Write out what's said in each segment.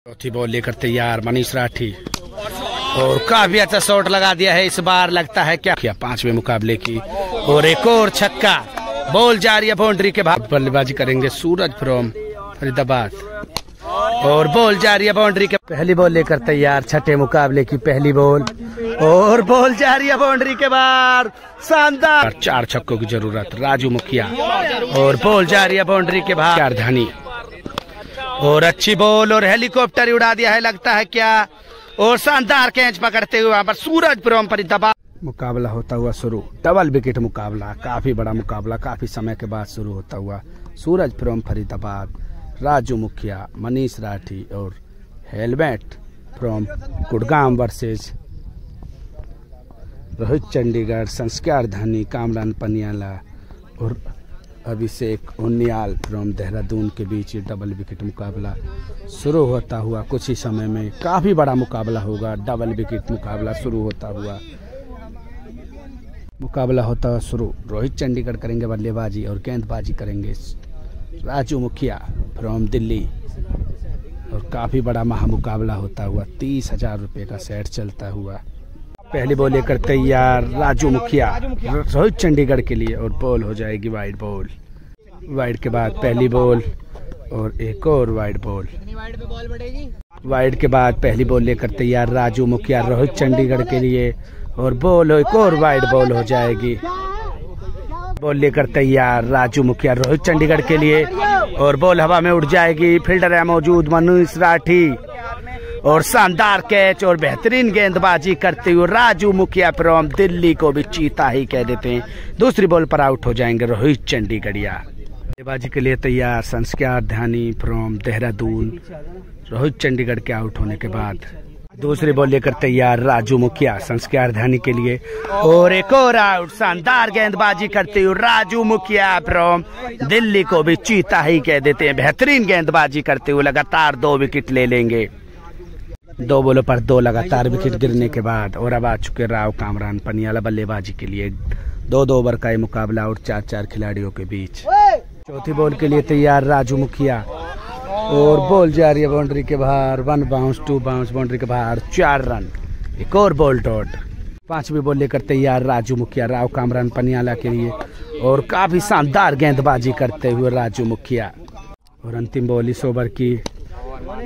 चौथी बॉल लेकर तैयार मनीष राठी और काफी अच्छा शॉट लगा दिया है इस बार, लगता है क्या पांचवें मुकाबले की। और एक और छक्का, बॉल जा रही है बाउंड्री के बाहर। बल्लेबाजी करेंगे सूरज फ्रॉम फरीदाबाद और बॉल जा रही है बाउंड्री के। पहली बॉल लेकर तैयार छठे मुकाबले की पहली बॉल और बॉल जा रही है बाउंड्री के बाहर। शानदार, 4 छक्कों की जरूरत राजू मुखिया और बॉल जा रही है बाउंड्री के बाहर। धानी और अच्छी बॉल और हेलीकॉप्टर उड़ा दिया है लगता है क्या, और शानदार कैच पकड़ते हुए वहां पर सूरज फ्रॉम फरीदाबाद। मुकाबला होता हुआ शुरू, डबल विकेट मुकाबला, काफी बड़ा मुकाबला, काफी समय के बाद शुरू होता हुआ। सूरज फ्रॉम फरीदाबाद, राजू मुखिया, मनीष राठी और helmet from Gurgaon versus Rohit Chandigarh, संस्कार धानी, कामरान पनियाला और अभिषेक उनियाल फ्रॉम देहरादून के बीच डबल विकेट मुकाबला शुरू होता हुआ। कुछ ही समय में काफी बड़ा मुकाबला होगा, डबल विकेट मुकाबला शुरू होता हुआ। मुकाबला होता हुआ शुरू, रोहित चंडीगढ़ करेंगे बल्लेबाजी और गेंदबाजी करेंगे राजू मुखिया फ्रॉम दिल्ली। और काफी बड़ा महामुकाबला होता हुआ, 30,000 रुपये का सेट चलता हुआ। पहली बॉल लेकर तैयार राजू मुखिया रोहित चंडीगढ़ के लिए और बॉल हो जाएगी वाइड बॉल। वाइड के बाद पहली बॉल और एक और वाइड बॉल। वाइड के बाद पहली बॉल लेकर तैयार राजू मुखिया रोहित चंडीगढ़ के लिए और बॉल एक और वाइड बॉल हो जाएगी। बॉल लेकर तैयार राजू मुखिया रोहित चंडीगढ़ के लिए और बॉल हवा में उड़ जाएगी। फील्डर है मौजूद मनीष राठी और शानदार कैच और बेहतरीन गेंदबाजी करते हुए राजू मुखिया फ्रॉम दिल्ली को भी चीता ही कह देते हैं। दूसरी बॉल पर आउट हो जाएंगे रोहित चंडीगढ़िया। गेंदबाजी के लिए तैयार संस्कार धानी फ्रॉम देहरादून। रोहित चंडीगढ़ के आउट होने के बाद दूसरी बॉल लेकर तैयार राजू मुखिया संस्कार धानी के लिए और एक और आउट। शानदार गेंदबाजी करते हुए राजू मुखिया फ्रॉम दिल्ली को भी चीता ही कह देते हैं। बेहतरीन गेंदबाजी करते हुए लगातार 2 विकेट ले लेंगे। 2 बॉलों पर 2 लगातार विकेट गिरने के बाद और अब आ चुके राव कामरान पनियाला बल्लेबाजी के लिए। 2-2 ओवर का ये मुकाबला और 4-4 खिलाड़ियों के बीच। चौथी बॉल के लिए तैयार राजू मुखिया और बॉल जा रही है बाउंड्री के बाहर। 1 बाउंस 2 बाउंस बाउंड्री के बाहर, 4 रन, एक और बॉल डॉट। पांचवी बॉल लेकर तैयार राजू मुखिया राव कामरान पनियाला के लिए और काफी शानदार गेंदबाजी करते हुए राजू मुखिया। और अंतिम बॉल इस ओवर की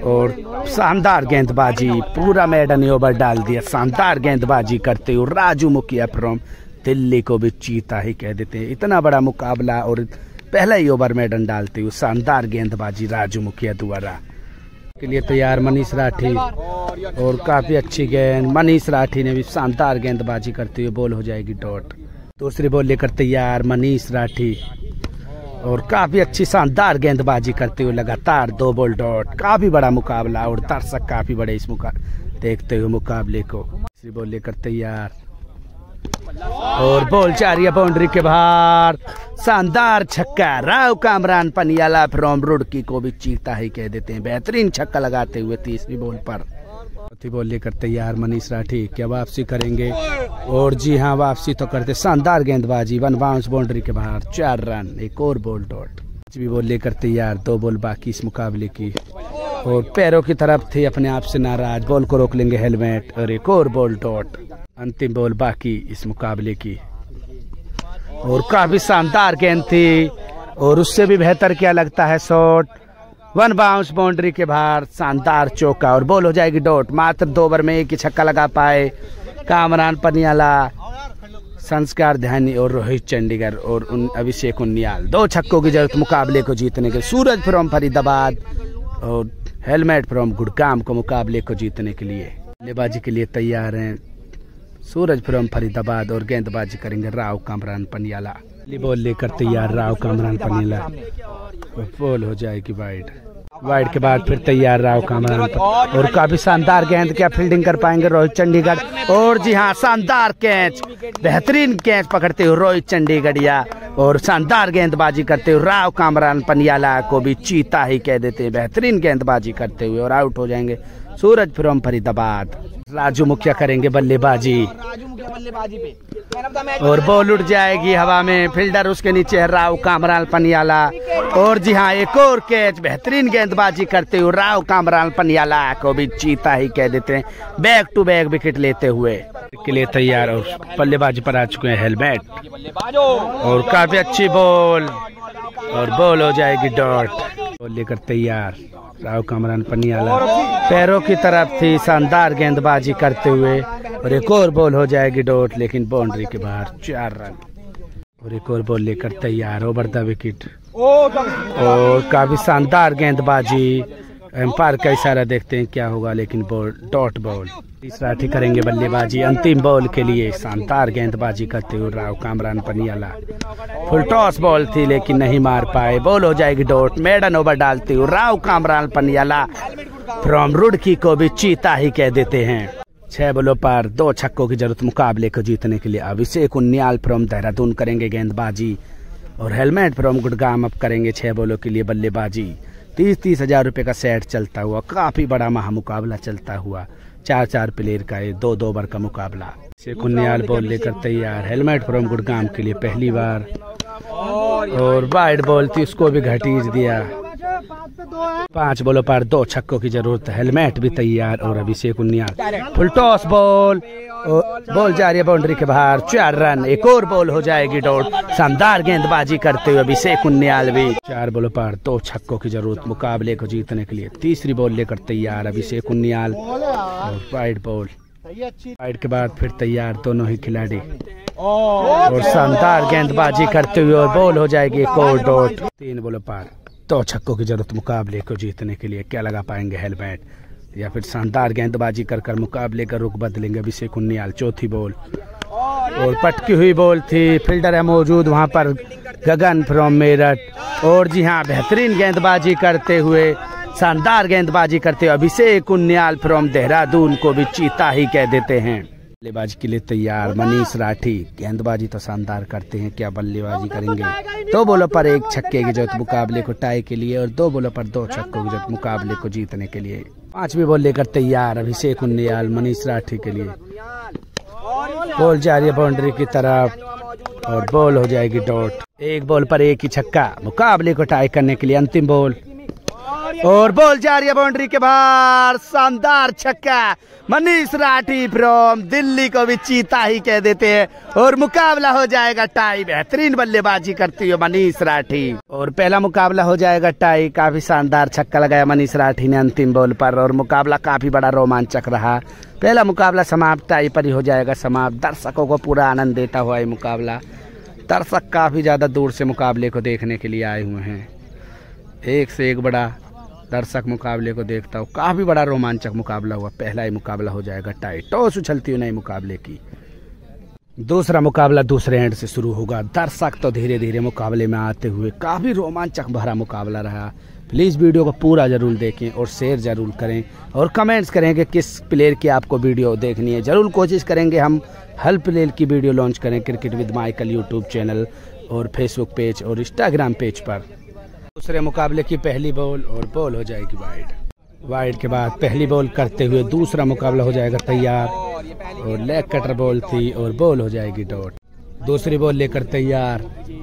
और शानदार गेंदबाजी, पूरा मैदानी ओवर डाल दिया। शानदार गेंदबाजी करते हुए राजू मुखिया फ्रॉम दिल्ली को भी चीता ही कह देते हैं। इतना बड़ा मुकाबला और पहला ही ओवर मैदान डालते हुए शानदार गेंदबाजी राजू मुखिया द्वारा। के लिए तैयार मनीष राठी और काफी अच्छी गेंद, मनीष राठी ने भी शानदार गेंदबाजी करते हुए बॉल हो जाएगी डॉट। दूसरी बॉल लेकर तैयार मनीष राठी और काफी अच्छी शानदार गेंदबाजी करते हुए लगातार 2 बॉल डॉट। काफी बड़ा मुकाबला और दर्शक काफी बड़े इस देखते हुए मुकाबले को। दूसरी बॉल लेकर तैयार और बॉल जा रही है बाउंड्री के बाहर। शानदार छक्का, राव कामरान पनियाला फ्रॉम रुड़की को भी चीता ही कह देते हैं। बेहतरीन छक्का लगाते हुए तीसरी बॉल पर। चौथी बॉल लेकर तैयार मनीष राठी, क्या वापसी करेंगे? और जी हाँ, वापसी तो करते। शानदार गेंदबाजी, 1 बाउंस बाउंड्री के बाहर, 4 रन, एक और बॉल डॉट। पांचवी बॉल लेकर तैयार, 2 बॉल बाकी इस मुकाबले की और पैरों की तरफ थे अपने आप से नाराज। बॉल को रोक लेंगे हेलमेट और एक और बॉल डॉट। अंतिम बॉल बाकी इस मुकाबले की और काफी शानदार गेंद थी और उससे भी बेहतर क्या लगता है शॉट। 1 बाउंस बाउंड्री के बाहर, शानदार चौका और बॉल हो जाएगी डॉट। मात्र 2 ओवर में 1 ही छक्का लगा पाए कामरान पनियाला, संस्कार धानी और रोहित चंडीगढ़ और अभिषेक उनियाल। 2 छक्कों की जरूरत मुकाबले को जीतने के। सूरज फ्रॉम फरीदाबाद और हेलमेट फ्रॉम गुड़गांव को मुकाबले को जीतने के लिए। बल्लेबाजी के लिए तैयार हैं सूरज फ्रॉम फरीदाबाद और गेंदबाजी करेंगे राव कामरान पनियाला। पहली बॉल लेकर तैयार राव कामरान पनियाला और बॉल हो जाएगी वाइड। वाइड के बाद फिर तैयार राव कामरान और काफी शानदार गेंद, क्या फील्डिंग कर पाएंगे रोहित चंडीगढ़। और जी हाँ, शानदार कैच, बेहतरीन कैच पकड़ते हुए रोहित चंडीगढ़िया और शानदार गेंदबाजी करते हुए राव कामरान पनियाला को भी चीता ही कह देते हैं। बेहतरीन गेंदबाजी करते हुए और आउट हो जाएंगे सूरज फ्रॉम फरीदाबाद। राजू मुखिया करेंगे बल्लेबाजी बल्लेबाजी पे। और बॉल उड़ जाएगी हवा में, फील्डर उसके नीचे है राव कामरान पनियाला। और जी हाँ, एक और कैच, बेहतरीन गेंदबाजी करते हुए राव कामरान पनियाला को भी चीता ही कह देते हैं, बैक टू बैक विकेट लेते हुए के लिए तैयार। और बल्लेबाजी पर आ चुके हैं हेलमेट और काफी अच्छी बॉल और बॉल हो जाएगी डॉट। बॉल लेकर तैयार राव कामरान पनियाला, पैरों की तरफ थी, शानदार गेंदबाजी करते हुए और एक और बॉल हो जाएगी डॉट, लेकिन बाउंड्री के बाहर 4 रन। और एक और बॉल लेकर तैयार, ओवर द विकेट और काफी शानदार गेंदबाजी। एम्पायर का इशारा देखते हैं क्या होगा, लेकिन बॉल डॉट बॉल। तीसरा ठीक करेंगे बल्लेबाजी अंतिम बॉल के लिए, शानदार गेंदबाजी करते हुए Rao Kamran Paniala. Full toss ball थी लेकिन नहीं मार पाए, बॉल हो जाएगी डॉट। मेडन ओवर डालते हुए राव कामरान पनियाला फ्रॉम रुड़की को भी चीता ही कह देते हैं। 6 बॉलों पर 2 छक्कों की जरूरत मुकाबले को जीतने के लिए। अभिषेक उन्नियाल फ्रॉम देहरादून करेंगे गेंदबाजी और हेलमेट फ्रॉम गुड़गांव अब करेंगे 6 बॉलों के लिए बल्लेबाजी। 30-30 हजार रुपए का सेट चलता हुआ, काफी बड़ा महामुकाबला चलता हुआ, 4-4 प्लेयर का 2-2 ओवर का मुकाबला। अभिषेक उन्नियाल बॉल लेकर तैयार, हेलमेट फ्रॉम गुड़गांव के लिए पहली बार और वाइड बॉल थी, उसको भी घटीज दिया। 5 बॉलों पर 2 छक्कों की जरूरत, हेलमेट भी तैयार और अभिषेक उन्नियाल फुल टॉस बॉल और बॉल जा रही है बाउंड्री के बाहर, 4 रन। एक और बॉल हो जाएगी डॉट, शानदार गेंदबाजी करते हुए अभिषेक उन्नियाल भी। 4 बॉलों पर 2 छक्कों की जरूरत मुकाबले को जीतने के लिए। तीसरी बॉल लेकर तैयार अभिषेक उन्नियाल और वाइड बॉल, वाइड के बाद फिर तैयार दोनों ही खिलाड़ी और शानदार गेंदबाजी करते हुए और बॉल हो जाएगी एक और डॉट। 3 बॉलों पर 2 छक्कों की जरूरत मुकाबले को जीतने के लिए। क्या लगा पाएंगे हेलमेट या फिर शानदार गेंदबाजी कर मुकाबले का रुख बदलेंगे अभिषेक उन्नियाल। चौथी बॉल और पटकी हुई बॉल थी, फील्डर है मौजूद वहां पर गगन फ्रॉम मेरठ। और जी हाँ, बेहतरीन गेंदबाजी करते हुए, शानदार गेंदबाजी करते हुए अभिषेक उन्नियाल फ्रॉम देहरादून को भी चीता ही कह देते हैं। बल्लेबाजी के लिए तैयार मनीष राठी, गेंदबाजी तो शानदार करते हैं, क्या बल्लेबाजी करेंगे। 2 बॉलों पर 1 छक्के की जरूरत मुकाबले को टाई के लिए और 2 बॉलों पर 2 छक्कों की जरूरत मुकाबले को जीतने के लिए। 5वीं बॉल लेकर तैयार अभिषेक उन्नियाल मनीष राठी के लिए, बॉल जा रही है बाउंड्री की तरफ और बॉल हो जाएगी डॉट। 1 बॉल पर 1 ही छक्का, मुकाबले को टाई करने के लिए अंतिम बॉल और बॉल जा रही है बाउंड्री के बाहर, शानदार छक्का। मनीष राठी फ्रॉम दिल्ली को भी चीता ही कह देते हैं और मुकाबला हो जाएगा टाई। बेहतरीन बल्लेबाजी करती है मनीष राठी और पहला मुकाबला हो जाएगा टाई। काफी शानदार छक्का लगाया मनीष राठी ने अंतिम बॉल पर और मुकाबला काफी बड़ा रोमांचक रहा। पहला मुकाबला समाप्त टाई पर ही हो जाएगा समाप्त। दर्शकों को पूरा आनंद देता हुआ ये मुकाबला, दर्शक काफी ज्यादा दूर से मुकाबले को देखने के लिए आए हुए हैं। एक से एक बड़ा दर्शक मुकाबले को देखता हूँ, काफी बड़ा रोमांचक मुकाबला हुआ। पहला ही मुकाबला हो जाएगा टाई, टॉस उछलती हुई नई मुकाबले की। दूसरा मुकाबला दूसरे एंड से शुरू होगा। दर्शक तो धीरे धीरे मुकाबले में आते हुए, काफी रोमांचक भरा मुकाबला रहा। प्लीज वीडियो को पूरा जरूर देखें और शेयर जरूर करें और कमेंट्स करें कि किस प्लेयर की आपको वीडियो देखनी है। जरूर कोशिश करेंगे हम हर प्लेयर की वीडियो लॉन्च करें cricket with Michael YouTube channel और फेसबुक पेज और इंस्टाग्राम पेज पर। दूसरे मुकाबले की पहली बॉल और बॉल हो जाएगी वाइड। वाइड के बाद पहली बॉल करते हुए दूसरा मुकाबला हो जाएगा तैयार और लेग कटर बॉल थी और बॉल हो जाएगी डॉट। दूसरी बॉल लेकर तैयार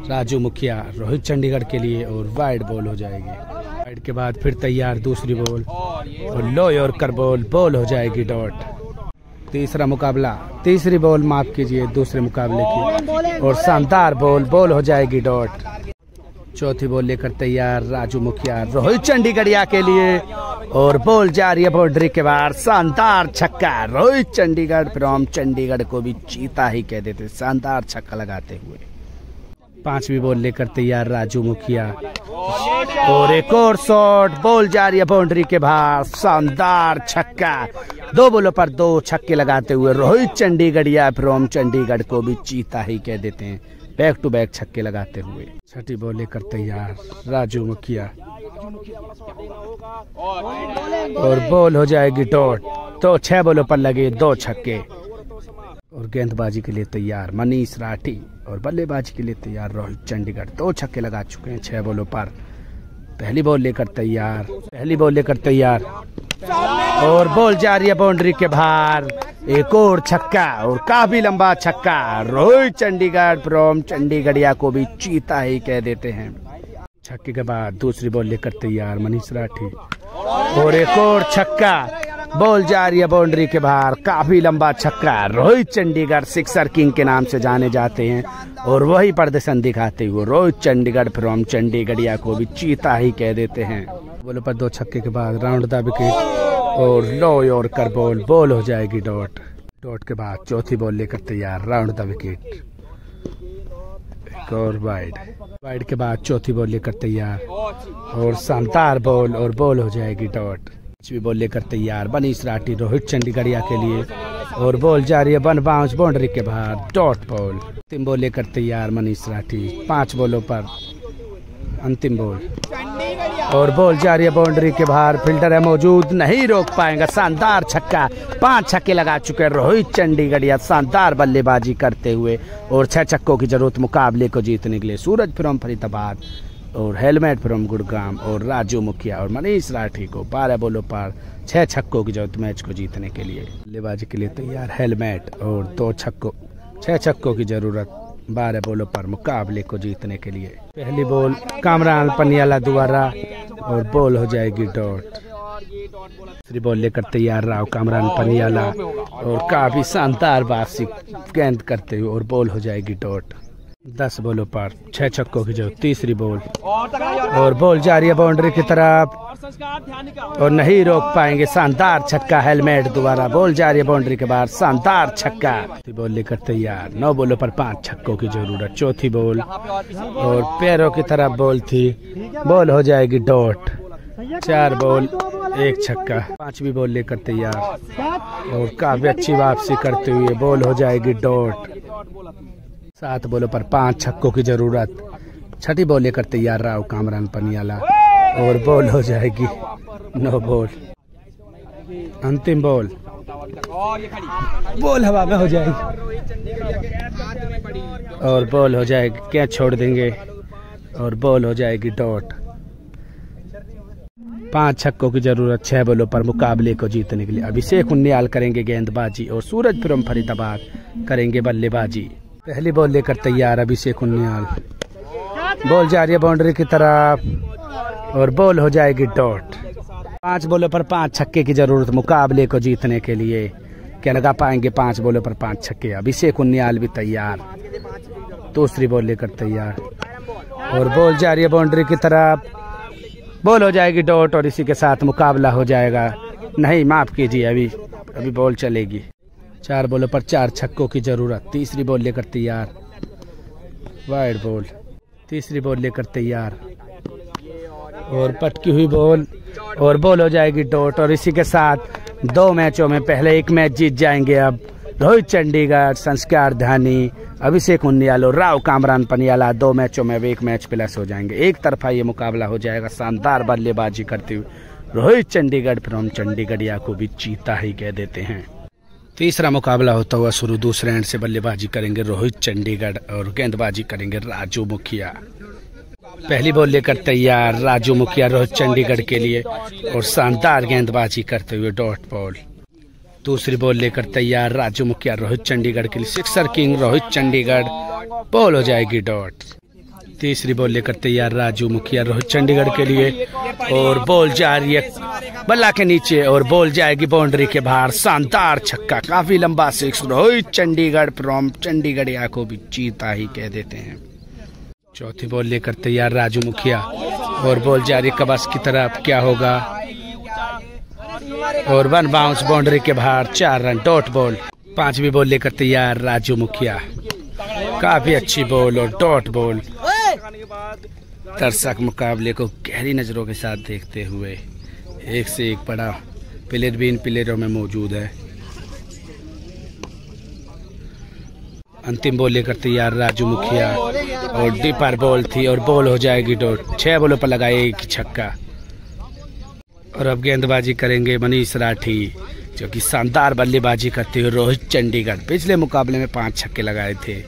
राजू मुखिया रोहित चंडीगढ़ के लिए और वाइड बॉल हो जाएगी। वाइड के बाद फिर तैयार दूसरी बॉल और लो यॉर्कर बॉल, बॉल हो जाएगी डॉट। तीसरा मुकाबला, तीसरी बॉल माफ कीजिए दूसरे मुकाबले की और शानदार बॉल, बॉल हो जाएगी डॉट। चौथी बॉल लेकर तैयार राजू मुखिया रोहित चंडीगढ़िया के लिए और बॉल जा रही है बाउंड्री के बाहर, शानदार छक्का। रोहित चंडीगढ़ फ्रॉम चंडीगढ़ को भी चीता ही कह देते, शानदार छक्का लगाते हुए। 5वीं बॉल लेकर तैयार राजू मुखिया और एक और शॉट, बॉल जा रही है बाउंड्री के बाहर, शानदार छक्का। 2 बॉलों पर 2 छक्के लगाते हुए रोहित चंडीगढ़िया फ्रॉम चंडीगढ़ को भी चीता ही कह देते हैं, बैक टू बैक छक्के लगाते हुए। 6ठी बॉल लेकर तैयार राजू मुखिया और बॉल हो जाएगी डॉट। तो 6 बॉलों पर लगे 2 छक्के और गेंदबाजी के लिए तैयार मनीष राठी और बल्लेबाजी के लिए तैयार रोहित चंडीगढ़। 2 छक्के लगा चुके हैं 6 बॉलों पर। पहली बॉल लेकर तैयार, पहली बॉल लेकर तैयार और बॉल जा रही है बाउंड्री के बाहर, एक और छक्का और काफी लंबा छक्का। रोहित चंडीगढ़ फ्रॉम चंडीगढ़िया को भी चीता ही कह देते हैं। छक्के के बाद दूसरी बॉल लेकर तैयार मनीष राठी और एक और छक्का। बॉल जा रही है बाउंड्री के बाहर, काफी लंबा छक्का। रोहित चंडीगढ़ सिक्सर किंग के नाम से जाने जाते हैं और वही प्रदर्शन दिखाते हुए रोहित चंडीगढ़ फ्रॉम चंडीगढ़िया को भी चीता ही कह देते हैं। बॉल पर 2 छक्के के बाद राउंड द विकेट और लो यॉर्कर बॉल हो जाएगी डॉट। डॉट के बाद चौथी बॉल लेकर तैयार राउंड द विकेट। एक और वाइड के बाद चौथी बॉल लेकर तैयार और शानदार बॉल और बॉल हो जाएगी डॉट। पांचवी बॉल लेकर तैयार मनीष राठी रोहित चंडीगढ़िया के लिए और बॉल जा रही है 1 बाउंस बाउंड्री के बाहर डॉट बॉल। अंतिम बॉल लेकर तैयार मनीष राठी 5 बॉलों पर अंतिम बॉल और बॉल जा रही है बाउंड्री के बाहर। फील्डर है मौजूद, नहीं रोक पाएंगे। शानदार छक्का, 5 छक्के लगा चुके हैं रोहित चंडीगढ़िया शानदार बल्लेबाजी करते हुए और 6 छक्कों की जरूरत मुकाबले को जीतने के लिए। सूरज फ्रॉम फरीदाबाद और हेलमेट फ्रॉम गुड़गांव और राजू मुखिया और मनीष राठी को 12 बॉलों पर 6 छक्कों की जरूरत मैच को जीतने के लिए। बल्लेबाजी के लिए तैयार हेलमेट और 6 छक्कों की जरूरत 12 बॉलों पर मुकाबले को जीतने के लिए। पहली बॉल कामरान पनियाला द्वारा और बॉल हो जाएगी डॉट। दूसरी बॉल लेकर तैयार राव कामरान पनियाला और काफी शानदार वापसी गेंद करते हुए और बॉल हो जाएगी डॉट। 10 बॉलों पर 6 छक्कों की जरूरत। तीसरी बॉल और बॉल जा रही है बाउंड्री की तरफ और नहीं रोक पाएंगे। शानदार छक्का हेलमेट द्वारा, बॉल जा रही है बाउंड्री के बाहर शानदार छक्का। बॉल लेकर तैयार 9 बॉलों पर 5 छक्कों की जरूरत। चौथी बॉल और पैरों की तरफ बॉल थी, बॉल हो जाएगी डॉट। 4 बॉल 1 छक्का। 5वीं बॉल लेकर तैयार और काफी अच्छी वापसी करते हुए बॉल हो जाएगी डॉट। 7 बॉलों पर 5 छक्कों की जरूरत। 6ठी बॉल लेकर तैयार राव कामरान पनियाला और बॉल हो जाएगी 9 बॉल। अंतिम बॉल हवा में हो जाएगी और बॉल हो जाएगी, कैच छोड़ देंगे और बॉल हो जाएगी डॉट। 5 छक्कों की जरूरत 6 बॉलों पर मुकाबले को जीतने के लिए। अभिषेक उन्नियाल करेंगे गेंदबाजी और सूरज फ्रॉम फरीदाबाद करेंगे बल्लेबाजी। पहली बॉल लेकर तैयार अभिषेक उन्नियाल, बॉल जा रही है बाउंड्री की तरफ और बॉल हो जाएगी डॉट। 5 बॉलों पर 5 छक्के की जरूरत मुकाबले को जीतने के लिए। क्या लगा पाएंगे 5 बॉलों पर 5 छक्के। अभिषेक उन्नियाल भी तैयार। दूसरी बॉल लेकर तैयार और बॉल जा रही है बाउंड्री की तरफ, बॉल हो जाएगी डॉट और इसी के साथ मुकाबला हो जाएगा। नहीं माफ कीजिए, अभी बॉल चलेगी। 4 बॉलों पर 4 छक्कों की जरूरत। तीसरी बॉल लेकर तैयार वाइड बॉल। तीसरी बॉल लेकर तैयार और पटकी हुई बॉल और बॉल हो जाएगी डॉट और इसी के साथ 2 मैचों में पहले 1 मैच जीत जाएंगे अब रोहित चंडीगढ़, संस्कार धानी, अभिषेक उन्नियाल और राव कामरान पनियाला। 2 मैचों में अब 1 मैच प्लस हो जाएंगे। एक तरफा ये मुकाबला हो जाएगा। शानदार बल्लेबाजी करते हुए रोहित चंडीगढ़ फ्रॉम चंडीगढ़िया को भी चीता ही कह देते हैं। तीसरा मुकाबला होता हुआ शुरू। दूसरे एंड से बल्लेबाजी करेंगे रोहित चंडीगढ़ और गेंदबाजी करेंगे राजू मुखिया। पहली बॉल लेकर तैयार राजू मुखिया रोहित चंडीगढ़ के लिए और शानदार गेंदबाजी करते हुए डॉट बॉल। दूसरी बॉल लेकर तैयार राजू मुखिया रोहित चंडीगढ़ के लिए sixer king Rohit Chandigarh, ball हो जाएगी डॉट। तीसरी बॉल लेकर तैयार राजू मुखिया रोहित चंडीगढ़ के लिए और बॉल जा रही है बल्ला के नीचे और बॉल जाएगी बाउंड्री के बाहर। शानदार छक्का, काफी लंबा 6। रोहित चंडीगढ़ फ्रॉम चंडीगढ़िया को भी चीता ही कह देते हैं। चौथी बॉल लेकर तैयार राजू मुखिया और बॉल जा रही कबस की तरफ, क्या होगा और 1 बाउंस बाउंड्री के बाहर 4 रन डॉट बॉल। 5वीं बॉल लेकर तैयार राजू मुखिया, काफी अच्छी बॉल और डॉट बॉल। दर्शक मुकाबले को गहरी नजरों के साथ देखते हुए एक से एक बड़ा प्लेयर भी इन प्लेयरों में मौजूद है। अंतिम बॉल लेकर तैयार राजू मुखिया और डीपर बॉल थी और बॉल हो जाएगी डॉट। 6 बॉलों पर लगाए 1 छक्का और अब गेंदबाजी करेंगे मनीष राठी जो कि शानदार बल्लेबाजी करते हुए रोहित चंडीगढ़। पिछले मुकाबले में 5 छक्के लगाए थे,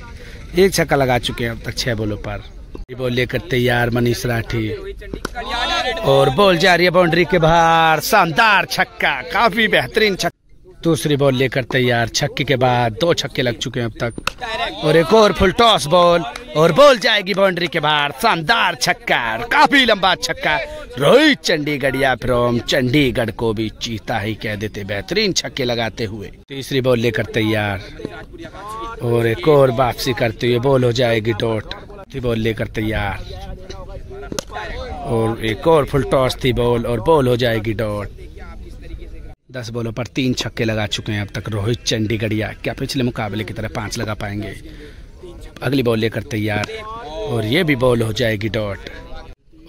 1 छक्का लगा चुके हैं अब तक 6 बॉलों पर। बॉल लेकर तैयार मनीष राठी और बॉल जा रही है बाउंड्री के बाहर। शानदार छक्का, काफी बेहतरीन छक्का। दूसरी बॉल लेकर तैयार। छक्के के बाद 2 छक्के लग चुके हैं अब तक। और एक और फुल टॉस बॉल और बॉल जाएगी बाउंड्री के बाहर। शानदार छक्का, काफी लंबा छक्का। रोहित चंडीगढ़िया फ्रॉम चंडीगढ़ को भी चीता ही कह देते, बेहतरीन छक्के लगाते हुए। तीसरी बॉल लेकर तैयार और एक और वापसी करते हुए बॉल हो जाएगी डॉट। बॉल लेकर तैयार और एक और फुल टॉस थी बॉल और बॉल हो जाएगी डॉट। 10 बॉलों पर 3 छक्के लगा चुके हैं अब तक रोहित चंडीगढ़िया। क्या पिछले मुकाबले की तरह 5 लगा पाएंगे? अगली बॉल लेकर तैयार और ये भी बॉल हो जाएगी डॉट।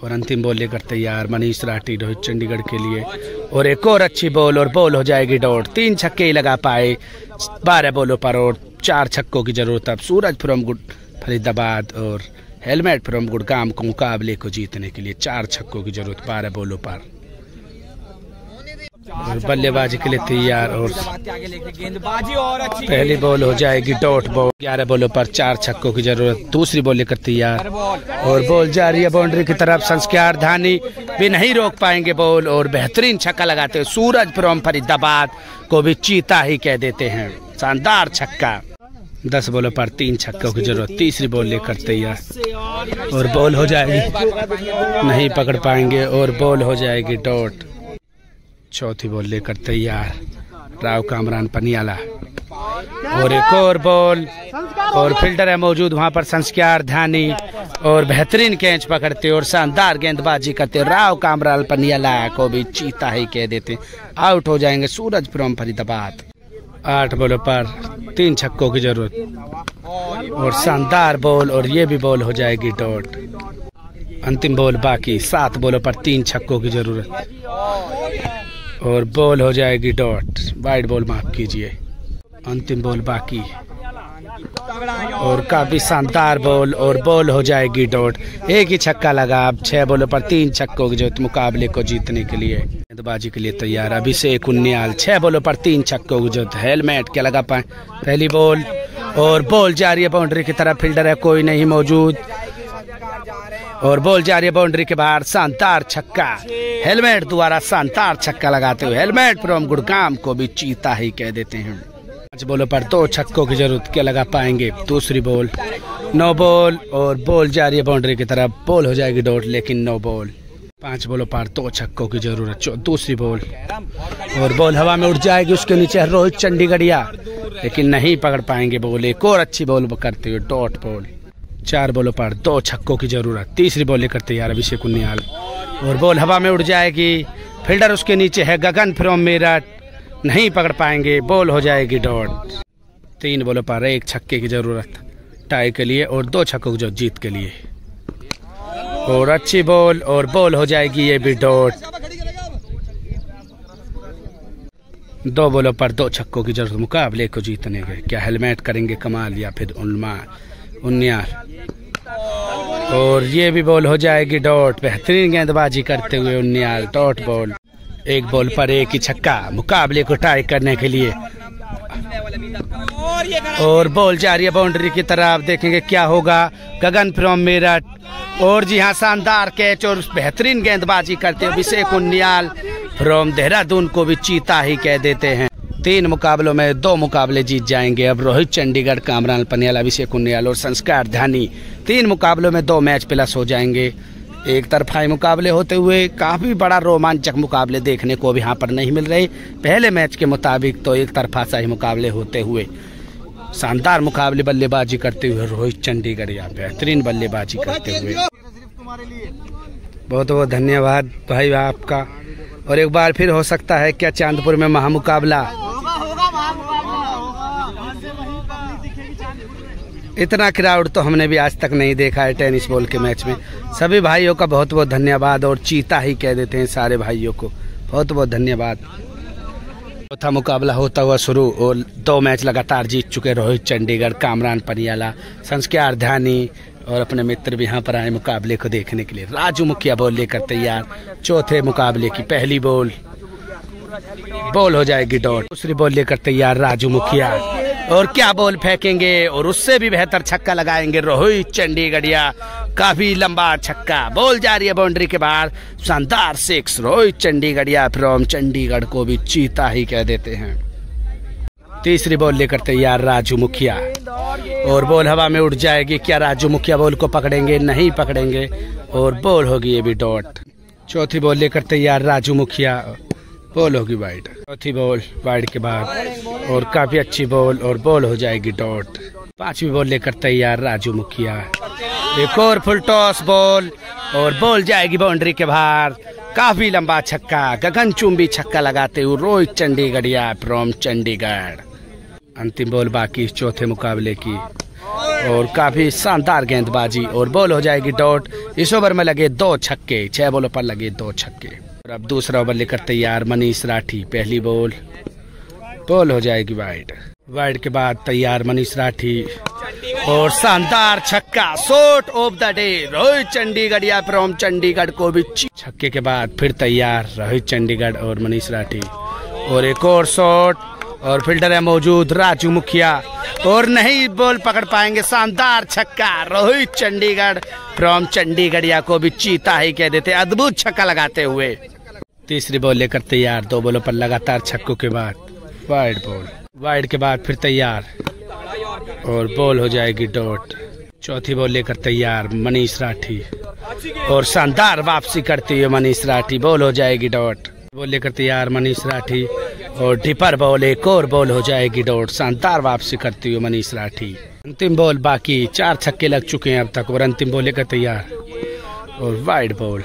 और अंतिम बॉल लेकर तैयार मनीष राठी रोहित चंडीगढ़ के लिए। और एक और अच्छी बॉल और बॉल हो जाएगी डॉट। 3 छक्के ही लगा पाए 12 बॉलों पर और 4 छक्कों की जरूरत। अब सूरज फ्रॉम गुड फरीदाबाद और हेलमेट फ्रॉम गुड़गांव को मुकाबले को जीतने के लिए 4 छक्कों की जरूरत 12 बॉलों पर। और बल्लेबाजी के लिए तैयार और पहली बॉल हो जाएगी डॉट बॉल। 11 बॉलों पर 4 छक्कों की जरूरत। दूसरी बॉल लेकर तैयार और बॉल जा रही है बाउंड्री की तरफ। संस्कार धानी भी नहीं रोक पाएंगे बॉल और बेहतरीन छक्का लगाते हुए सूरज फ्रॉम फरीदाबाद को भी चीता ही कह देते हैं। शानदार छक्का। 10 बॉलों पर 3 छक्कों की जरूरत। तीसरी बॉल लेकर तैयार और बॉल हो जाएगी, नहीं पकड़ पाएंगे और बॉल हो जाएगी डॉट। चौथी बॉल लेकर तैयार राव कामरान पनियाला और एक और बॉल और फील्डर है मौजूद वहां पर संस्कार ध्यानी और बेहतरीन कैच पकड़ते और शानदार गेंदबाजी करते राव कामरान पनियाला को भी चीता ही कह देते। आउट हो जाएंगे सूरज फ्रॉम फरीदाबाद। 8 बॉलों पर 3 छक्कों की जरूरत और शानदार बॉल और ये भी बॉल हो जाएगी डॉट। अंतिम बॉल बाकी। 7 बॉलों पर 3 छक्कों की जरूरत और बॉल हो जाएगी डॉट। वाइड बॉल माफ कीजिए। अंतिम बॉल बाकी और काफी शानदार बॉल और बॉल हो जाएगी डॉट। एक ही छक्का लगा। अब 6 बॉलों पर 3 छक्कों की जरूरत मुकाबले को जीतने के लिए। गेंदबाजी के लिए तैयार अभिषेक उन्नियाल। 6 बॉलों पर 3 छक्कों की जरूरत। हेलमेट क्या लगा पाए। पहली बॉल और बॉल जा रही है बाउंड्री की तरफ। फील्डर है कोई नहीं मौजूद और बॉल जा रही है बाउंड्री के बाहर। शानदार छक्का। हेलमेट द्वारा शानदार छक्का लगाते हुए हेलमेट फ्रॉम गुड़गांव को भी चीता ही कह देते हैं। 5 बॉलों पर 2 छक्कों की जरूरत। क्या लगा पाएंगे। दूसरी बॉल नो बॉल और बॉल जा रही है बाउंड्री की तरफ। बॉल हो जाएगी डॉट लेकिन नो बॉल। 5 बॉलों पर 2 छक्कों की जरूरत। दूसरी बॉल और बॉल हवा में उड़ जाएगी। उसके नीचे रोहित चंडीगढ़िया लेकिन नहीं पकड़ पाएंगे बॉल। एक और अच्छी बॉल करते हुए डॉट बॉल। 4 बॉलों पर 2 छक्कों की जरूरत। तीसरी बॉल लेकर तैयार अभिषेक उन्नियाल और बॉल हवा में उड़ जाएगी। फील्डर उसके नीचे है गगन फ्रॉम मेरठ, नहीं पकड़ पाएंगे। बॉल हो जाएगी डॉट। 3 बॉलों पर 1 छक्के की जरूरत टाई के लिए और 2 छक्कों की जरूरत जीत के लिए। और अच्छी बॉल और बॉल हो जाएगी ये भी डॉट। 2 बॉलों पर 2 छक्कों की जरूरत मुकाबले को जीतने के। क्या हेलमेट करेंगे कमाल या फिर उन्नियाल और ये भी बॉल हो जाएगी डॉट। बेहतरीन गेंदबाजी करते हुए उन्नियाल डॉट बॉल। 1 बॉल पर 1 ही छक्का मुकाबले को टाई करने के लिए। और बॉल जा रही है बाउंड्री की तरफ। देखेंगे क्या होगा। गगन फ्रॉम मेरठ और जी हाँ शानदार कैच और बेहतरीन गेंदबाजी करते हुए अभिषेक उन्नियाल फ्रॉम देहरादून को भी चीता ही कह देते हैं। 3 मुकाबलों में 2 मुकाबले जीत जाएंगे। अब रोहित चंडीगढ़ कामरान पनियाला अभिषेक उन्नियाल और संस्कार ध्यानी 3 मुकाबलों में 2 मैच प्लस हो जाएंगे। एक तरफा मुकाबले होते हुए काफी बड़ा रोमांचक मुकाबले देखने को भी यहाँ पर नहीं मिल रहे। पहले मैच के मुताबिक तो एक तरफा सा ही मुकाबले होते हुए शानदार मुकाबले बल्लेबाजी करते हुए रोहित चंडीगढ़िया बेहतरीन बल्लेबाजी करते हुए। बहुत बहुत धन्यवाद भाई आपका। और एक बार फिर हो सकता है क्या चांदपुर में महामुकाबला। इतना क्राउड तो हमने भी आज तक नहीं देखा है टेनिस बॉल के मैच में। सभी भाइयों का बहुत बहुत धन्यवाद और चीता ही कह देते हैं सारे भाइयों को। बहुत बहुत धन्यवाद। चौथा मुकाबला होता हुआ शुरू और 2 मैच लगातार जीत चुके रोहित चंडीगढ़ कामरान पनियाला। संस्कार ध्यानी और अपने मित्र भी यहाँ पर आए मुकाबले को देखने के लिए। राजू मुखिया बॉल लेकर तैयार। चौथे मुकाबले की पहली बॉल हो जाएगी डॉट। दूसरी बॉल लेकर तैयार राजू मुखिया और क्या बॉल फेंकेंगे और उससे भी बेहतर छक्का लगाएंगे रोहित चंडीगढ़िया। काफी लंबा छक्का। बॉल जा रही है बाउंड्री के बाहर। शानदार 6 रोहित चंडीगढ़िया फ्रॉम चंडीगढ़ को भी चीता ही कह देते हैं। तीसरी बॉल लेकर तैयार राजू मुखिया और बॉल हवा में उड़ जाएगी। क्या राजू मुखिया बॉल को पकड़ेंगे? नहीं पकड़ेंगे और बॉल होगी ये भी डॉट। चौथी बॉल लेकर तैयार राजू मुखिया, बॉल होगी वाइड। चौथी बॉल वाइड के बाद और काफी अच्छी बॉल और बॉल हो जाएगी डॉट। पांचवी बॉल लेकर तैयार राजू मुखिया, एक और फुल टॉस बॉल और बॉल जाएगी बाउंड्री के बाहर। काफी लंबा छक्का, गगनचुंबी छक्का लगाते हुए रोहित चंडीगढ़िया फ्रॉम चंडीगढ़। अंतिम बॉल बाकी चौथे मुकाबले की और काफी शानदार गेंदबाजी और बॉल हो जाएगी डॉट। इस ओवर में लगे 2 छक्के, 6 बॉलों पर लगे 2 छक्के। और अब दूसरा ओवर लेकर तैयार मनीष राठी। पहली बॉल, बॉल हो जाएगी वाइड। वाइड के बाद तैयार मनीष राठी और शानदार छक्का, shot of the day Rohit Chandigarhia from Chandigarh को भी। छक्के के बाद फिर तैयार रोहित चंडीगढ़ और मनीष राठी और एक और शॉट और फील्डर है मौजूद राजू मुखिया और नहीं बॉल पकड़ पाएंगे। शानदार छक्का, रोहित चंडीगढ़ फ्रॉम चंडीगढ़िया को भी चीता ही कह देते, अद्भुत छक्का लगाते हुए। तीसरी बॉल लेकर तैयार, 2 बॉलों पर लगातार छक्कों के बाद वाइड बॉल। वाइड के बाद फिर तैयार और बॉल हो जाएगी डॉट। चौथी बॉल लेकर तैयार मनीष राठी और शानदार वापसी करती हुई मनीष राठी, बॉल हो जाएगी डॉट। बॉल लेकर तैयार मनीष राठी और डिपर बॉल, एक और बॉल हो जाएगी डॉट। शानदार वापसी करती हुई मनीष राठी। अंतिम बॉल बाकी, 4 छक्के लग चुके हैं अब तक और अंतिम बॉल लेकर तैयार और वाइड बॉल।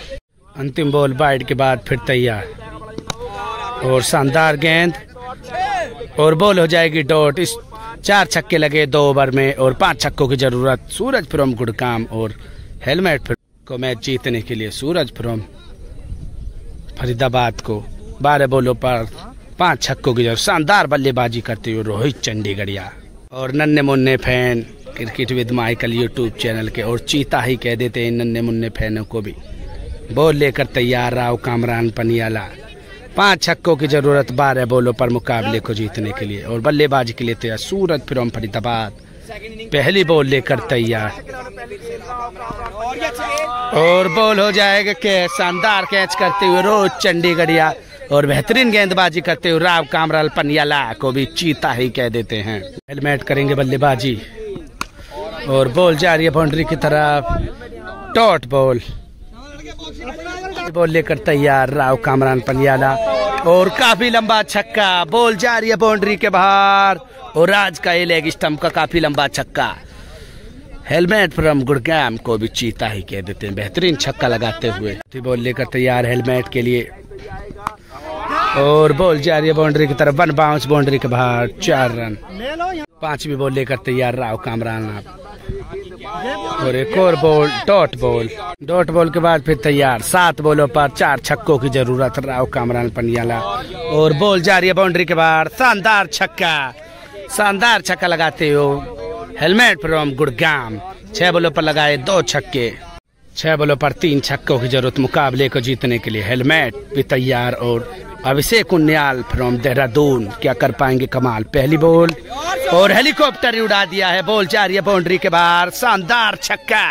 अंतिम बॉल वाइड के बाद फिर तैयार और शानदार गेंद और बॉल हो जाएगी डॉट। इस 4 छक्के लगे 2 ओवर में और 5 छक्कों की जरूरत सूरज फ्रॉम गुड़गांव और हेलमेट को मैच जीतने के लिए सूरज फ्रॉम फरीदाबाद को 12 बॉलों पर 5 छक्कों की जरूरत। शानदार बल्लेबाजी करते हुए रोहित चंडीगढ़िया और नन्हे मुन्ने fan cricket with Michael YouTube channel के और चीता ही कह देते हैं नन्हे मुन्ने फैनों को भी। बॉल लेकर तैयार राव कामरान पनियाला, 5 छक्कों की जरूरत 12 बॉलों पर मुकाबले को जीतने के लिए और बल्लेबाजी के लिए तैयार सूरज फ्रॉम फरीदाबाद। पहली बॉल लेकर तैयार और बॉल हो जाएगा कैच। शानदार कैच करते हुए रोहित चंडीगढ़िया और बेहतरीन गेंदबाजी करते हुए राव कामरान पनियाला को भी चीता ही कह देते हैं। हेलमेट करेंगे बल्लेबाजी और बॉल जा रही है बाउंड्री की तरफ, डॉट बॉल। बॉल लेकर तैयार राव कामरान पनियाला और काफी लंबा छक्का, बॉल जा रही है बाउंड्री के बाहर और आज का ये लेग स्टंप का काफी लंबा छक्का। हेलमेट फ्रॉम गुड़गांव को भी चीता ही कह देते हैं, बेहतरीन छक्का लगाते हुए। बॉल लेकर तैयार हेलमेट के लिए और बॉल जा रही है बाउंड्री की तरफ, 1 बाउंस बाउंड्री के बाहर, 4 रन। 5वीं बॉल लेकर तैयार राव कामरान और एक और ball, dot ball. Dot ball के बाद फिर तैयार 7 बॉलों पर 4 छक्कों की जरूरत राव कामरान पनियाला और बॉल जा रही है बाउंड्री के बाहर। शानदार छक्का, शानदार छक्का लगाते हो हेलमेट फ्रॉम गुड़गांव। 6 बॉलों पर लगाए 2 छक्के, 6 बॉलों पर 3 छक्कों की जरूरत मुकाबले को जीतने के लिए। हेलमेट भी तैयार और अभिषेक उन्याल फ्रॉम देहरादून क्या कर पाएंगे कमाल। पहली बॉल और हेलीकॉप्टर उड़ा दिया है, बॉल जा रही है बाउंड्री के बाहर। शानदार छक्का,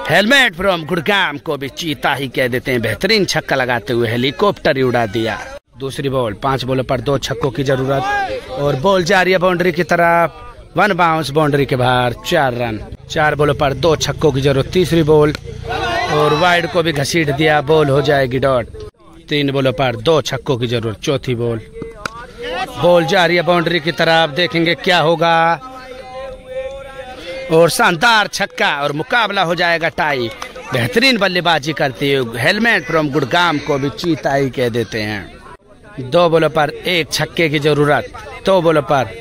हेलमेट फ्रॉम गुड़गांव को भी चीता ही कह देते हैं, बेहतरीन छक्का लगाते हुए हेलीकॉप्टर उड़ा दिया। दूसरी बॉल, 5 बॉलों पर 2 छक्कों की जरूरत और बॉल जा रही है बाउंड्री की तरफ, 1 बाउंस बाउंड्री के बाहर, 4 रन। 4 बॉलों पर 2 छक्कों की जरूरत। तीसरी बॉल और वाइड को भी घसीट दिया, बॉल हो जाएगी डॉट। 3 बॉलों पर 2 छक्कों की जरूरत। चौथी बॉल, बॉल जा रही है बाउंड्री की तरफ, देखेंगे क्या होगा और शानदार छक्का और मुकाबला हो जाएगा टाई। बेहतरीन बल्लेबाजी करती है हेलमेट फ्रॉम गुड़गांव को भी चीता ही कह देते हैं। 2 बॉलों पर 1 छक्के की जरूरत, 2 बॉलों पर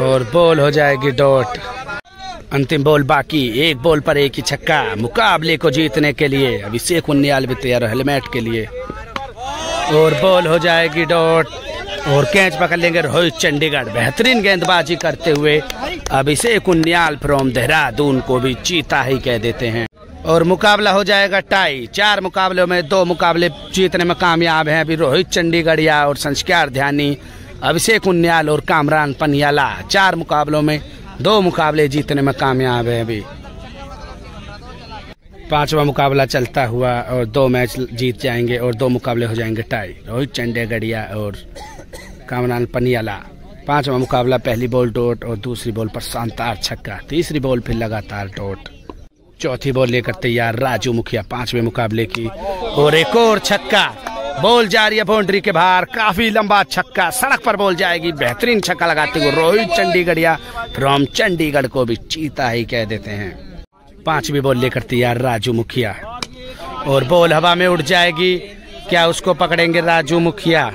और बॉल हो जाएगी डॉट। अंतिम बॉल बाकी, 1 बॉल पर 1 ही छक्का मुकाबले को जीतने के लिए। अभिषेक उन्याल भी तैयार हेलमेट के लिए और बॉल हो जाएगी डॉट और कैच पकड़ लेंगे रोहित चंडीगढ़। बेहतरीन गेंदबाजी करते हुए अभिषेक उन्याल फ्रॉम देहरादून को भी चीता ही कह देते हैं और मुकाबला हो जाएगा टाई। 4 मुकाबलों में 2 मुकाबले जीतने में कामयाब हैं अभी रोहित चंडीगढ़िया और संस्कार ध्यानी, अभिषेक उन्याल और कामरान पनियाला 4 मुकाबलों में 2 मुकाबले जीतने में कामयाब है अभी। 5वां मुकाबला चलता हुआ और 2 मैच जीत जाएंगे और 2 मुकाबले हो जाएंगे टाई। रोहित चंडीगढ़िया और कामरान पनियाला। पांचवा मुकाबला, पहली बॉल डॉट और दूसरी बॉल पर शानदार छक्का, तीसरी बॉल फिर लगातार डॉट। चौथी बॉल लेकर तैयार राजू मुखिया पांचवें मुकाबले की, और एक और छक्का, बॉल जा रही है बाउंड्री के बाहर, काफी लंबा छक्का, सड़क पर बॉल जाएगी, बेहतरीन छक्का लगाते हुए रोहित चंडीगढ़िया फ्रॉम चंडीगढ़ को भी चीता ही कह देते हैं। पांचवी बॉल लेकर तैयार राजू मुखिया, और बॉल हवा में उड़ जाएगी, क्या उसको पकड़ेंगे राजू मुखिया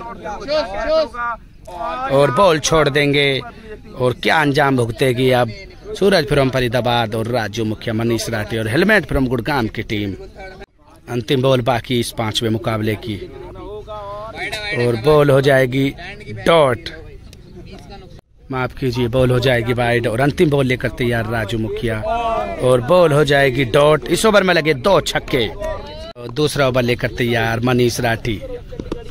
और बॉल छोड़ देंगे, और क्या अंजाम भुगतेगी अब सूरज फ्रॉम फरीदाबाद और राजू मुखिया, मनीष राठी और हेलमेट फ्रॉम गुड़गांव की टीम। अंतिम बॉल बाकी इस पांचवें मुकाबले की, और बॉल हो जाएगी डॉट, माफ कीजिए, बॉल हो जाएगी वाइड, और अंतिम बॉल लेकर तैयार राजू मुखिया, और बॉल हो जाएगी डॉट। इस ओवर में लगे 2 छक्के, और दूसरा ओवर लेकर तैयार मनीष राठी,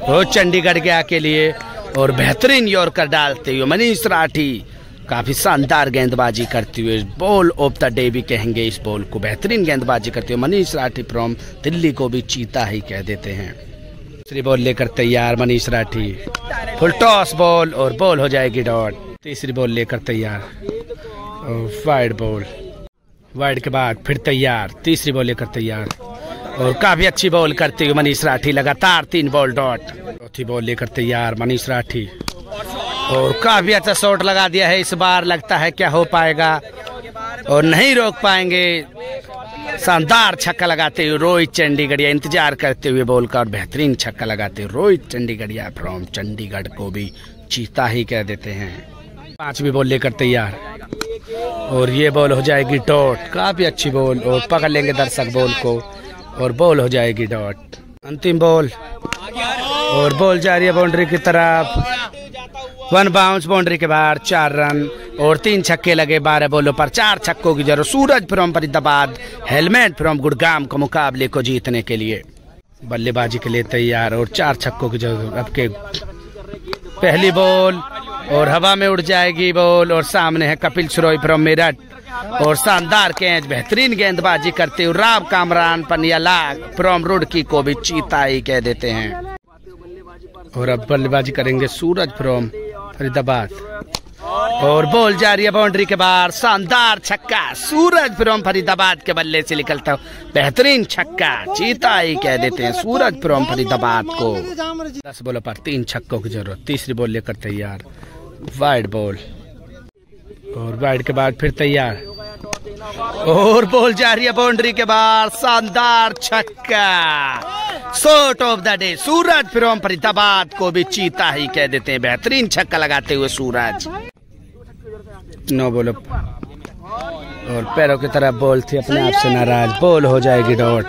रोज चंडीगढ़ गया के लिए, और बेहतरीन यॉर्कर डालते हुए मनीष राठी काफी शानदार गेंदबाजी करते हुए, बॉल ऑफ द डे भी कहेंगे इस बॉल को, बेहतरीन गेंदबाजी करते हुए मनीष राठी फ्रॉम दिल्ली को भी चीता ही कह देते हैं। दूसरी बॉल लेकर तैयार Manish Rathi, full toss ball, और बॉल हो जाएगी डॉट। तीसरी बॉल लेकर तैयार, और वाइड बॉल, वाइड के बाद फिर तैयार, तीसरी बॉल लेकर तैयार, और काफी अच्छी बॉल करते हुए मनीष राठी, लगातार 3 बॉल डॉट। चौथी बॉल लेकर तैयार मनीष राठी, और काफी अच्छा शॉट लगा दिया है, इस बार लगता है क्या हो पाएगा, और नहीं रोक पाएंगे, शानदार छक्का लगाते हुए रोहित चंडीगढ़िया, इंतजार करते हुए बॉल का, और बेहतरीन छक्का लगाते हुए रोहित चंडीगढ़िया फ्रॉम चंडीगढ़ को भी चीता ही कह देते हैं। पांचवी बॉल लेकर तैयार, और ये बॉल हो जाएगी डॉट, काफी अच्छी बॉल, और पकड़ लेंगे दर्शक बॉल को, और बॉल हो जाएगी डॉट। अंतिम बॉल, और बॉल जा रही है बाउंड्री की तरफ, 1 बाउंस बाउंड्री के बाहर, 4 रन, और 3 छक्के लगे 12 बॉलों पर, 4 छक्कों की जरूरत Suraj from Faridabad, helmet from Gurgaon को मुकाबले को जीतने के लिए बल्लेबाजी के लिए तैयार, और 4 छक्कों की जरूरत। अब के पहली बॉल, और हवा में उड़ जाएगी बॉल, और सामने है कपिल श्रोई फ्रॉम मेरठ, और शानदार कैच, बेहतरीन गेंदबाजी करते हुए राव कामरान पनियाला फ्रॉम रुड़की को भी चीता ही कह देते हैं। और अब बल्लेबाजी करेंगे सूरज फ्रॉम फरीदाबाद, और बॉल जा रही है बाउंड्री के बाहर, शानदार छक्का, सूरज फ्रॉम फरीदाबाद के बल्ले से निकलता हो बेहतरीन छक्का, चीता ही कह देते हैं सूरज फ्रॉम फरीदाबाद को। 10 बॉलों पर 3 छक्कों की जरूरत। तीसरी बॉल लेकर तैयार, वाइड बॉल, और वाइड के बाद फिर तैयार, और बॉल जा रही है बाउंड्री के बाहर, शानदार छक्का, shot of the day, Suraj from Faridabad को भी चीता ही कह देते हैं, बेहतरीन छक्का लगाते हुए सूरज। 9 बॉल, और पैरों की तरफ बॉल थी, अपने आप से नाराज, बॉल हो जाएगी डॉट।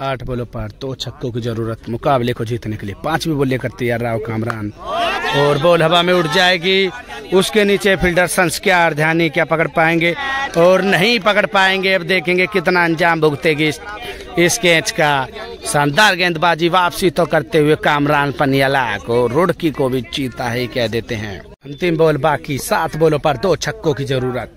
8 बॉलों पर 2 छक्कों की जरूरत मुकाबले को जीतने के लिए। 5वीं बॉल लेकर तैयार राव कामरान, और बॉल हवा में उड़ जाएगी, उसके नीचे फील्डर संस्कार ध्यानी, क्या पकड़ पाएंगे, और नहीं पकड़ पाएंगे। अब देखेंगे कितना अंजाम भुगतेगी इस कैच का। शानदार गेंदबाजी, वापसी तो करते हुए कामरान पनियाला को, रुड़की को भी चीता ही कह देते हैं। अंतिम बॉल बाकी, 7 बॉलों पर 2 छक्कों की जरूरत,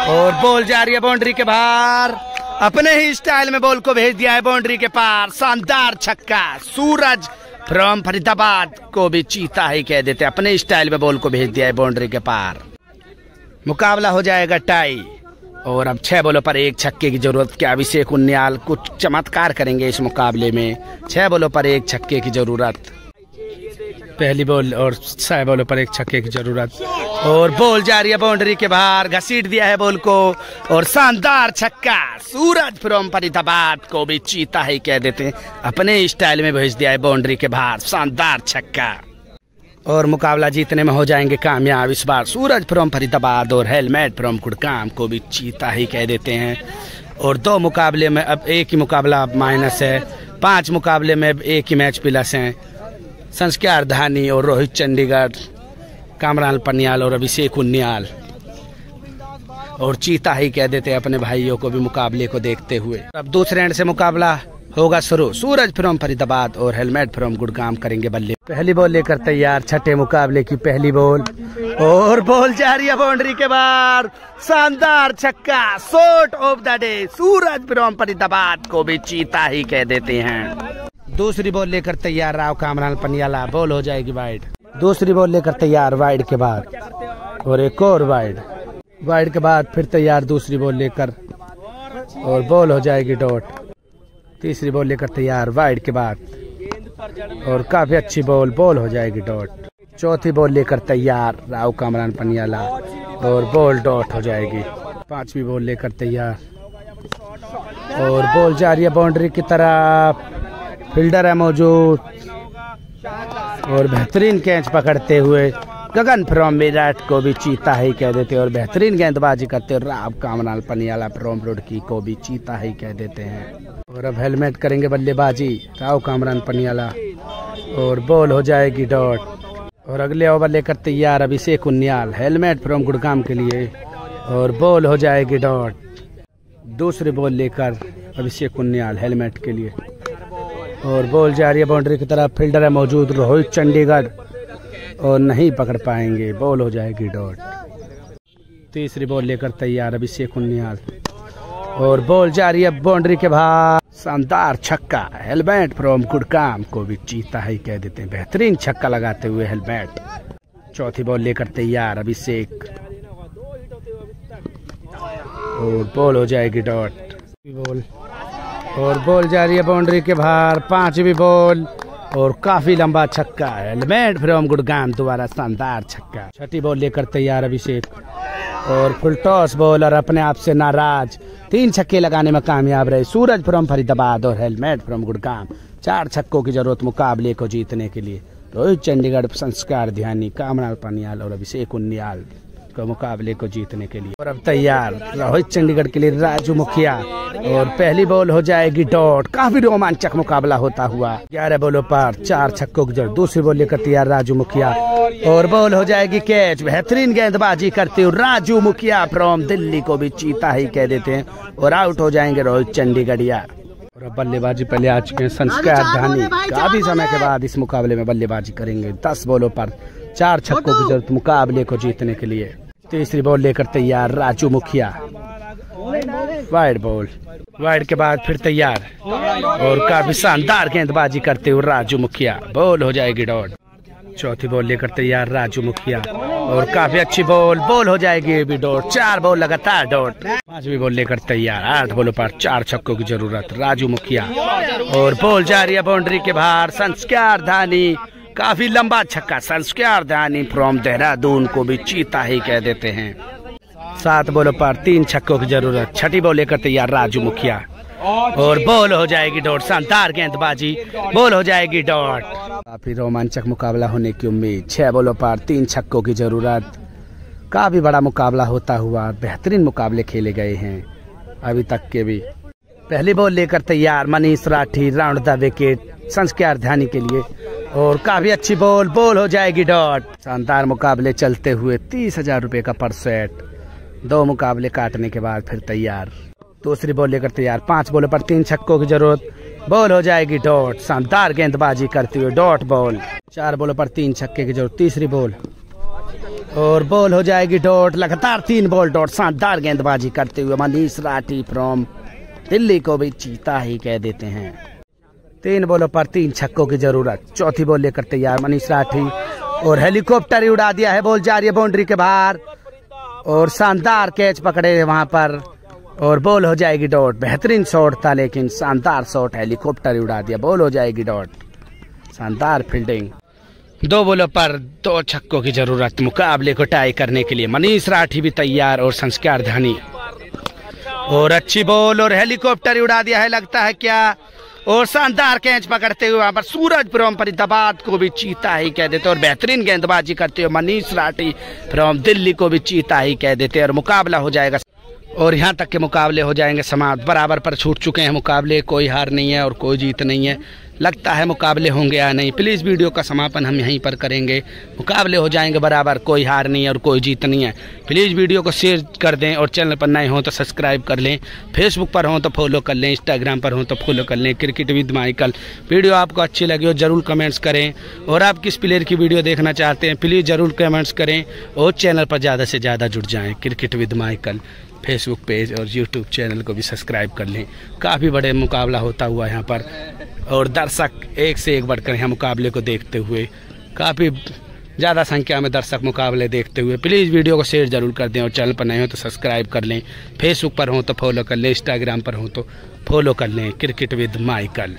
और बॉल जा रही है बाउंड्री के बाहर, अपने ही स्टाइल में बॉल को भेज दिया है बाउंड्री के पार, शानदार छक्का, सूरज फ्रॉम फरीदाबाद को भी चीता ही कह देते, अपने स्टाइल में बॉल को भेज दिया है बाउंड्री के पार। मुकाबला हो जाएगा टाई, और अब 6 बॉलों पर 1 छक्के की जरूरत। क्या अभिषेक उन्याल कुछ चमत्कार करेंगे इस मुकाबले में? 6 बॉलों पर 1 छक्के की जरूरत। पहली बॉल और 6 बॉलों पर 1 छक्के की जरूरत, और बॉल जा रही है बाउंड्री के बाहर, घसीट दिया है बॉल को, और शानदार छक्का, सूरज फ्रॉम फरीदाबाद को भी चीता ही कह देते हैं, अपने स्टाइल में भेज दिया है बाउंड्री के बाहर, शानदार छक्का, और मुकाबला जीतने में हो जाएंगे कामयाब इस बार सूरज फ्रॉम फरीदाबाद, और हेलमेट फ्रॉम गुड़गांव को भी चीता ही कह देते हैं। और 2 मुकाबले में अब 1 ही मुकाबला माइनस है, 5 मुकाबले में अब 1 ही मैच प्लस है। संस्कार धानी और रोहित चंडीगढ़, कामरान पनियाल और अभिषेक उन्याल, और चीता ही कह देते हैं अपने भाइयों को भी मुकाबले को देखते हुए। अब दूसरे एंड से मुकाबला होगा शुरू, सूरज फ्रॉम फरीदाबाद और हेलमेट फ्रॉम गुड़गांव करेंगे बल्ले। पहली बॉल लेकर तैयार, छठे मुकाबले की पहली बॉल, और बॉल जा रही है बाउंड्री के बाहर, शानदार छक्का, shot of the day, Suraj from Faridabad को भी चीता ही कह देते हैं। दूसरी बॉल लेकर तैयार राव कामरान पनियाला, बॉल हो जाएगी वाइड। दूसरी बॉल लेकर तैयार वाइड के बाद, और एक और वाइड के बाद फिर तैयार दूसरी बॉल लेकर, और बॉल हो जाएगी डॉट। तीसरी बॉल लेकर तैयार वाइड के बाद, और काफी अच्छी बॉल हो जाएगी डॉट। चौथी बॉल लेकर तैयार राव कामरान पनियाला, और बॉल डॉट हो जाएगी। पांचवी बॉल लेकर तैयार, और बॉल जा रही है बाउंड्री की तरफ, फील्डर है मौजूद, और बेहतरीन कैच पकड़ते हुए गगन फ्रॉम विराट को भी चीता ही कह देते हैं, और बेहतरीन गेंदबाजी करते हैं राव कामरान पनियाला फ्रॉम रुड़की को भी चीता ही कह देते हैं। और अब हेलमेट करेंगे बल्लेबाजी राव कामरान पनियाला, और बॉल हो जाएगी डॉट। और अगले ओवर लेकर तैयार अभिषेक उनियाल, हेलमेट फ्रॉम गुड़गांव के लिए, और बॉल हो जाएगी डॉट। दूसरी बॉल लेकर अभिषेक उनियाल हेलमेट के लिए, और बॉल जा रही है बाउंड्री की तरफ, फील्डर है मौजूद रोहित चंडीगढ़, और नहीं पकड़ पाएंगे, बॉल हो जाएगी डॉट। तीसरी बॉल लेकर तैयार अभिषेक उनियाल, और बॉल जा रही है बाउंड्री के बाहर, शानदार छक्का, हेलमेट फ्रॉम गुड़गांव को भी चीता ही कह देते हैं, बेहतरीन छक्का लगाते हुए हेलमेट। चौथी बॉल लेकर तैयार अभिषेक, और बॉल हो जाएगी डॉट। बॉल, और बॉल जा रही है बाउंड्री के बाहर, पांचवी बॉल, और काफी लंबा छक्का, हेलमेट फ्रॉम गुड़गांव दोबारा शानदार छक्का। छठी बॉल लेकर तैयार अभिषेक, और फुल टॉस बॉल, और अपने आप से नाराज, 3 छक्के लगाने में कामयाब रहे सूरज फ्रॉम फरीदाबाद और हेलमेट फ्रॉम गुड़गांव। 4 छक्कों की जरूरत मुकाबले को जीतने के लिए। रोहित चंडीगढ़, संस्कार ध्यानी, कामरान पनियाल और अभिषेक उनियाल को मुकाबले को जीतने के लिए। और अब तैयार रोहित चंडीगढ़ के लिए राजू मुखिया, और पहली बॉल हो जाएगी डॉट। काफी रोमांचक मुकाबला होता हुआ, 11 बॉलों पर 4 छक्कों की जरूरत। दूसरी बॉल लेकर तैयार राजू मुखिया, और बॉल हो जाएगी कैच। बेहतरीन गेंदबाजी करते हुए राजू मुखिया फ्रॉम दिल्ली को भी चीता ही कह देते हैं, और आउट हो जाएंगे रोहित चंडीगढ़िया। और अब बल्लेबाजी पहले आ चुके हैं संस्कार धानी, काफी समय के बाद इस मुकाबले में बल्लेबाजी करेंगे। 10 बॉलों पर 4 छक्कों की जरूरत मुकाबले को जीतने के लिए। तीसरी बॉल लेकर तैयार राजू मुखिया, वाइड बॉल, वाइड के बाद फिर तैयार, और काफी शानदार गेंदबाजी करते हुए राजू मुखिया, बॉल हो जाएगी डॉट। चौथी बॉल लेकर तैयार राजू मुखिया, और काफी अच्छी बॉल हो जाएगी ये भी डॉट। 4 बॉल लगातार डॉट। पांचवी बॉल लेकर तैयार, 8 बॉलों पर 4 छक्कों की जरूरत राजू मुखिया, और बॉल जा रही है बाउंड्री के बाहर, संस्कार धानी, काफी लंबा छक्का, संस्कार धानी फ्रॉम देहरादून को भी चीता ही कह देते हैं। 7 बॉलों पर 3 छक्कों की जरूरत। छठी बॉल लेकर तैयार राजू मुखिया, और बॉल हो जाएगी डॉट। शानदार गेंदबाजी, बॉल हो जाएगी डॉट। काफी रोमांचक मुकाबला होने की उम्मीद। 6 बॉलों पर 3 छक्कों की जरूरत। काफी बड़ा मुकाबला होता हुआ, बेहतरीन मुकाबले खेले गए हैं अभी तक के भी। पहली बॉल लेकर तैयार Manish Rathi, round the wicket संस्कार ध्यानी के लिए, और काफी अच्छी बॉल हो जाएगी डॉट। शानदार मुकाबले चलते हुए 30,000 रुपए का पर सेट। 2 मुकाबले काटने के बाद फिर तैयार। दूसरी बॉल लेकर तैयार, 5 बॉलों पर 3 छक्कों की जरूरत, बॉल हो जाएगी डॉट। शानदार गेंदबाजी करते हुए डॉट बॉल। 4 बॉलों पर 3 छक्के की जरूरत। तीसरी बॉल, और बॉल हो जाएगी डॉट। लगातार 3 बॉल डॉट। शानदार गेंदबाजी करते हुए मनीष राठी फ्रॉम दिल्ली को भी चीता ही कह देते हैं। 3 बॉलों पर 3 छक्कों की जरूरत। चौथी बॉल लेकर तैयार मनीष राठी, और हेलीकॉप्टर ही उड़ा दिया है, बॉल जा रही है बाउंड्री के बाहर, और शानदार कैच पकड़े वहां पर, और बॉल हो जाएगी डॉट। बेहतरीन शॉट था, लेकिन शानदार शॉट, हेलीकॉप्टर ही उड़ा दिया, बॉल हो जाएगी डॉट। शानदार फील्डिंग। 2 बॉलों पर 2 छक्कों की जरूरत मुकाबले को टाई करने के लिए। मनीष राठी भी तैयार, और संस्कार धानी, और अच्छी बॉल, और हेलीकॉप्टर ही उड़ा दिया है लगता है क्या, और शानदार कैच पकड़ते हुए वहां पर सूरज फ्रॉम फरीदाबाद को भी चीता ही कह देते, और बेहतरीन गेंदबाजी करते हुए मनीष राठी फ्रॉम दिल्ली को भी चीता ही कह देते, और मुकाबला हो जाएगा। और यहाँ तक के मुकाबले हो जाएंगे समाप्त। बराबर पर छूट चुके हैं मुकाबले, कोई हार नहीं है और कोई जीत नहीं है। लगता है मुकाबले होंगे या नहीं। प्लीज़ वीडियो का समापन हम यहीं पर करेंगे। मुकाबले हो जाएंगे बराबर, कोई हार नहीं है और कोई जीत नहीं है। प्लीज़ वीडियो को शेयर कर दें, और चैनल पर नए हों तो सब्सक्राइब कर लें, फेसबुक पर हों तो फॉलो कर लें, इंस्टाग्राम पर हों तो फॉलो कर लें। क्रिकेट विद माइकल वीडियो आपको अच्छी लगी हो ज़रूर कमेंट्स करें, और आप किस प्लेयर की वीडियो देखना चाहते हैं प्लीज़ ज़रूर कमेंट्स करें, और चैनल पर ज़्यादा से ज़्यादा जुड़ जाएँ। Cricket with Michael Facebook page और यूट्यूब चैनल को भी सब्सक्राइब कर लें। काफ़ी बड़े मुकाबला होता हुआ यहाँ पर, और दर्शक एक से एक बढ़कर यहाँ मुकाबले को देखते हुए, काफ़ी ज़्यादा संख्या में दर्शक मुकाबले देखते हुए। प्लीज़ वीडियो को शेयर जरूर कर दें और चैनल पर नए हो तो सब्सक्राइब कर लें, फेसबुक पर हो तो फॉलो कर लें, इंस्टाग्राम पर हो तो फॉलो कर लें। Cricket with Michael.